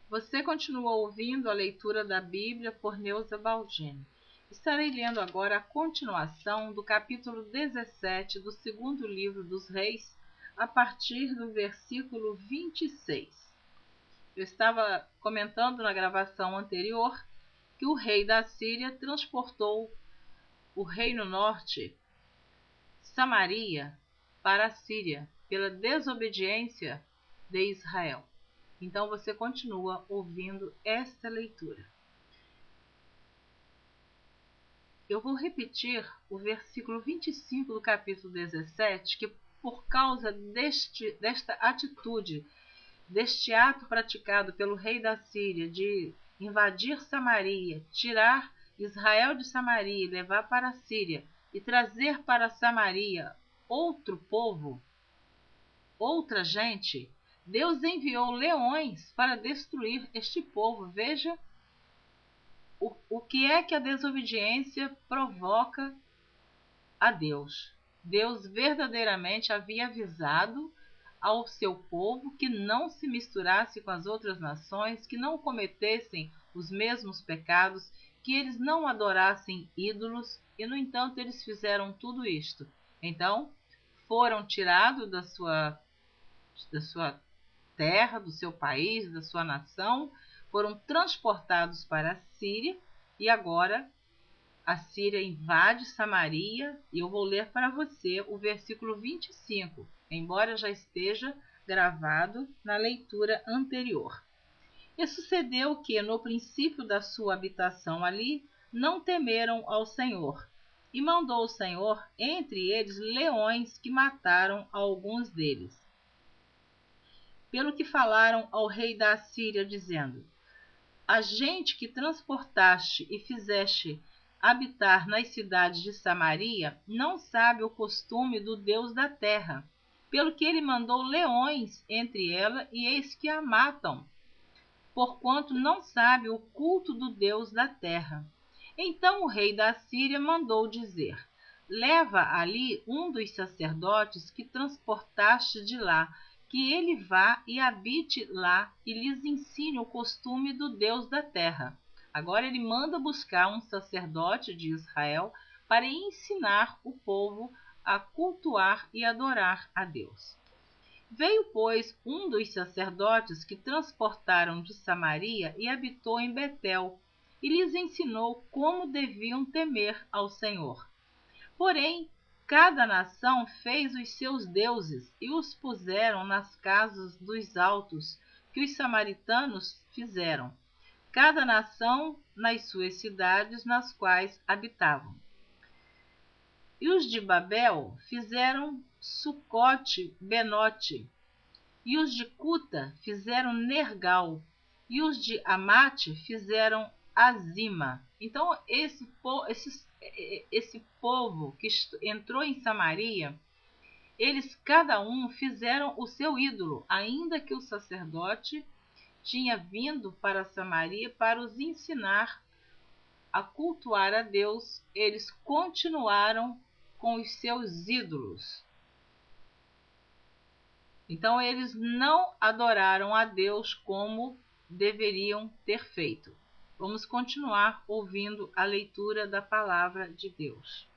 Você continua ouvindo a leitura da Bíblia por Neuza Baldini. Estarei lendo agora a continuação do capítulo 17 do segundo livro dos Reis, a partir do versículo 26. Eu estava comentando na gravação anterior que o rei da Síria transportou o reino norte, Samaria, para a Síria, pela desobediência de Israel. Então você continua ouvindo esta leitura. Eu vou repetir o versículo 25 do capítulo 17, que por causa desta atitude, deste ato praticado pelo rei da Síria de invadir Samaria, tirar Israel de Samaria e levar para a Síria e trazer para Samaria outro povo, outra gente, Deus enviou leões para destruir este povo. Veja o que é que a desobediência provoca a Deus. Deus verdadeiramente havia avisado ao seu povo que não se misturasse com as outras nações, que não cometessem os mesmos pecados, que eles não adorassem ídolos, e no entanto eles fizeram tudo isto. Então foram tirados da sua terra, do seu país, da sua nação, foram transportados para a Síria, e agora a Síria invade Samaria, e eu vou ler para você o versículo 25, embora já esteja gravado na leitura anterior. E sucedeu que, no princípio da sua habitação ali, não temeram ao Senhor, e mandou o Senhor entre eles leões que mataram alguns deles. Pelo que falaram ao rei da Assíria, dizendo: a gente que transportaste e fizeste habitar nas cidades de Samaria não sabe o costume do Deus da terra, pelo que ele mandou leões entre ela, e eis que a matam, porquanto não sabe o culto do Deus da terra. Então o rei da Síria mandou dizer: leva ali um dos sacerdotes que transportaste de lá, que ele vá e habite lá e lhes ensine o costume do Deus da terra. Agora ele manda buscar um sacerdote de Israel para ensinar o povo a cultuar e adorar a Deus. Veio, pois, um dos sacerdotes que transportaram de Samaria e habitou em Betel, e lhes ensinou como deviam temer ao Senhor. Porém, cada nação fez os seus deuses e os puseram nas casas dos altos, que os samaritanos fizeram, cada nação nas suas cidades nas quais habitavam. E os de Babel fizeram Sucote-Benote, e os de Cuta fizeram Nergal, e os de Amate fizeram Azima. Então esse povo que entrou em Samaria, eles cada um fizeram o seu ídolo, ainda que o sacerdote tinha vindo para Samaria para os ensinar a cultuar a Deus, eles continuaram com os seus ídolos. Então eles não adoraram a Deus como deveriam ter feito. Vamos continuar ouvindo a leitura da palavra de Deus.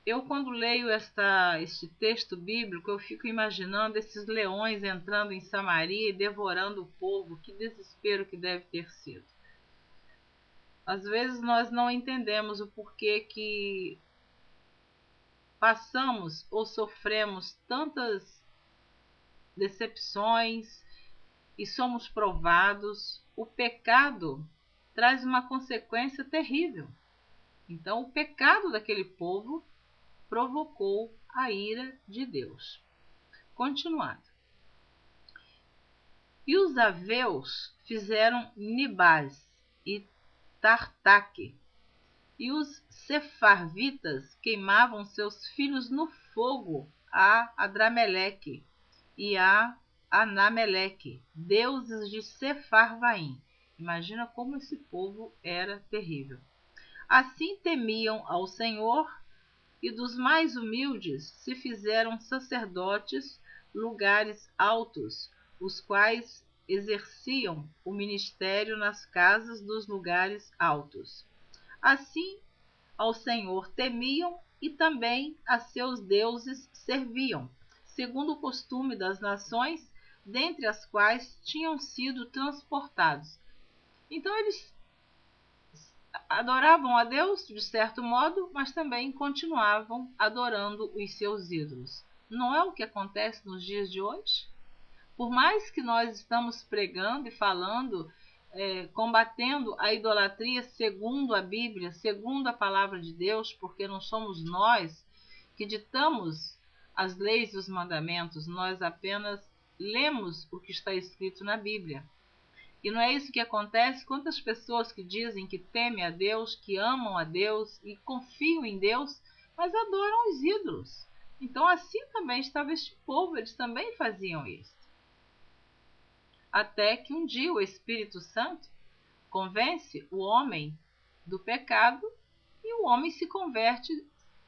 Eu, quando leio este texto bíblico, eu fico imaginando esses leões entrando em Samaria e devorando o povo. Que desespero que deve ter sido. Às vezes nós não entendemos o porquê que passamos ou sofremos tantas decepções e somos provados. O pecado traz uma consequência terrível. Então, o pecado daquele povo provocou a ira de Deus. Continuando. E os aveus fizeram Nibás e Tartaque, e os sefarvitas queimavam seus filhos no fogo a Adrameleque e a Anameleque, deuses de Sefarvaim. Imagina como esse povo era terrível. Assim temiam ao Senhor, e dos mais humildes se fizeram sacerdotes, lugares altos, os quais exerciam o ministério nas casas dos lugares altos. Assim, ao Senhor temiam e também a seus deuses serviam, segundo o costume das nações, dentre as quais tinham sido transportados. Então eles adoravam a Deus, de certo modo, mas também continuavam adorando os seus ídolos. Não é o que acontece nos dias de hoje? Por mais que nós estamos pregando e falando, combatendo a idolatria segundo a Bíblia, segundo a palavra de Deus, porque não somos nós que ditamos as leis e os mandamentos, nós apenas lemos o que está escrito na Bíblia. E não é isso que acontece? Quantas pessoas que dizem que temem a Deus, que amam a Deus e confiam em Deus, mas adoram os ídolos. Então assim também estava este povo, eles também faziam isso. Até que um dia o Espírito Santo convence o homem do pecado e o homem se converte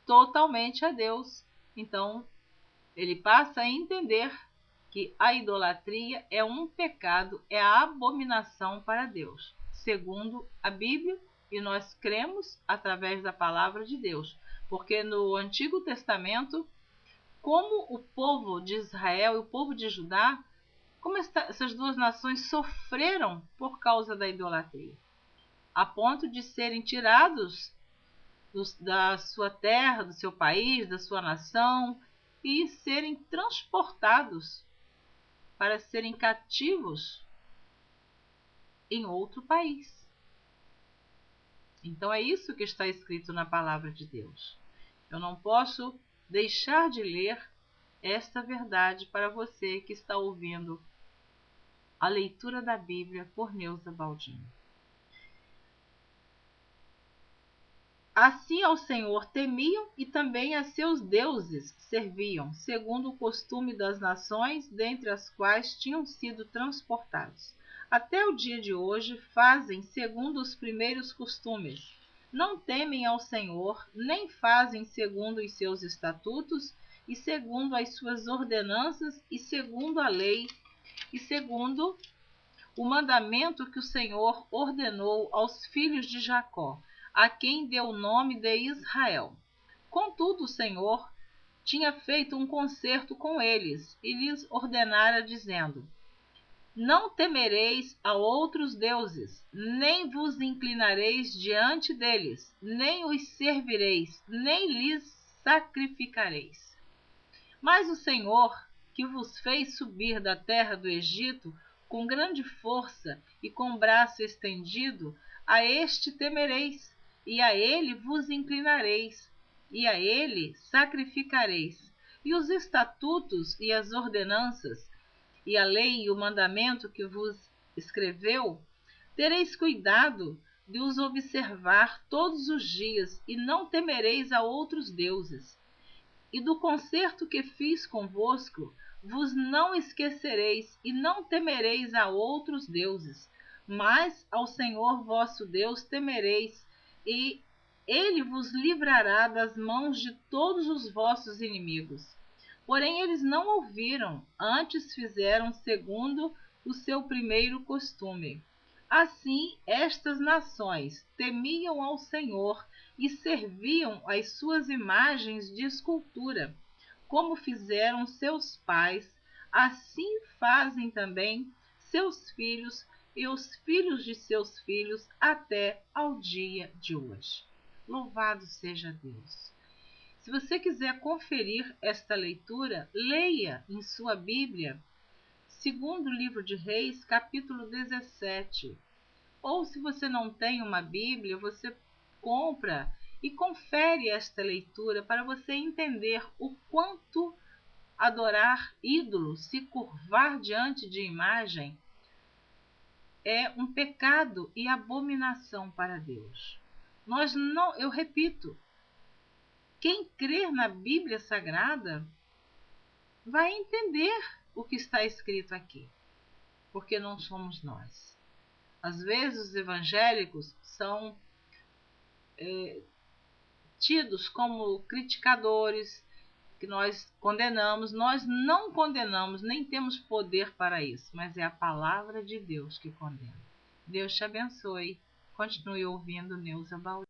totalmente a Deus. Então ele passa a entender que a idolatria é um pecado, é a abominação para Deus, segundo a Bíblia, e nós cremos através da palavra de Deus, porque no Antigo Testamento, como o povo de Israel e o povo de Judá, como essas duas nações sofreram por causa da idolatria, a ponto de serem tirados da sua terra, do seu país, da sua nação, e serem transportados para serem cativos em outro país. Então é isso que está escrito na palavra de Deus. Eu não posso deixar de ler esta verdade para você que está ouvindo a leitura da Bíblia por Neuza Baldini. Assim ao Senhor temiam e também a seus deuses serviam, segundo o costume das nações, dentre as quais tinham sido transportados. Até o dia de hoje fazem segundo os primeiros costumes. Não temem ao Senhor, nem fazem segundo os seus estatutos, e segundo as suas ordenanças, e segundo a lei, e segundo o mandamento que o Senhor ordenou aos filhos de Jacó, a quem deu o nome de Israel. Contudo, o Senhor tinha feito um concerto com eles e lhes ordenara, dizendo: Não temereis a outros deuses, nem vos inclinareis diante deles, nem os servireis, nem lhes sacrificareis. Mas o Senhor, que vos fez subir da terra do Egito com grande força e com braço estendido, a este temereis, e a ele vos inclinareis, e a ele sacrificareis. E os estatutos e as ordenanças, e a lei e o mandamento que vos escreveu, tereis cuidado de os observar todos os dias, e não temereis a outros deuses. E do concerto que fiz convosco, vos não esquecereis, e não temereis a outros deuses, mas ao Senhor vosso Deus temereis, e ele vos livrará das mãos de todos os vossos inimigos. Porém eles não ouviram, antes fizeram segundo o seu primeiro costume. Assim, estas nações temiam ao Senhor e serviam as suas imagens de escultura, como fizeram seus pais, assim fazem também seus filhos e os filhos de seus filhos até ao dia de hoje. Louvado seja Deus! Se você quiser conferir esta leitura, leia em sua Bíblia, segundo livro de Reis, capítulo 17. Ou se você não tem uma Bíblia, você compra e confere esta leitura para você entender o quanto adorar ídolo, se curvar diante de imagem, é um pecado e abominação para Deus. Eu repito, quem crer na Bíblia Sagrada vai entender o que está escrito aqui, porque não somos nós. Às vezes os evangélicos são tidos como criticadores, que nós condenamos. Nós não condenamos, nem temos poder para isso, mas é a palavra de Deus que condena. Deus te abençoe. Continue ouvindo Neuza Bauer.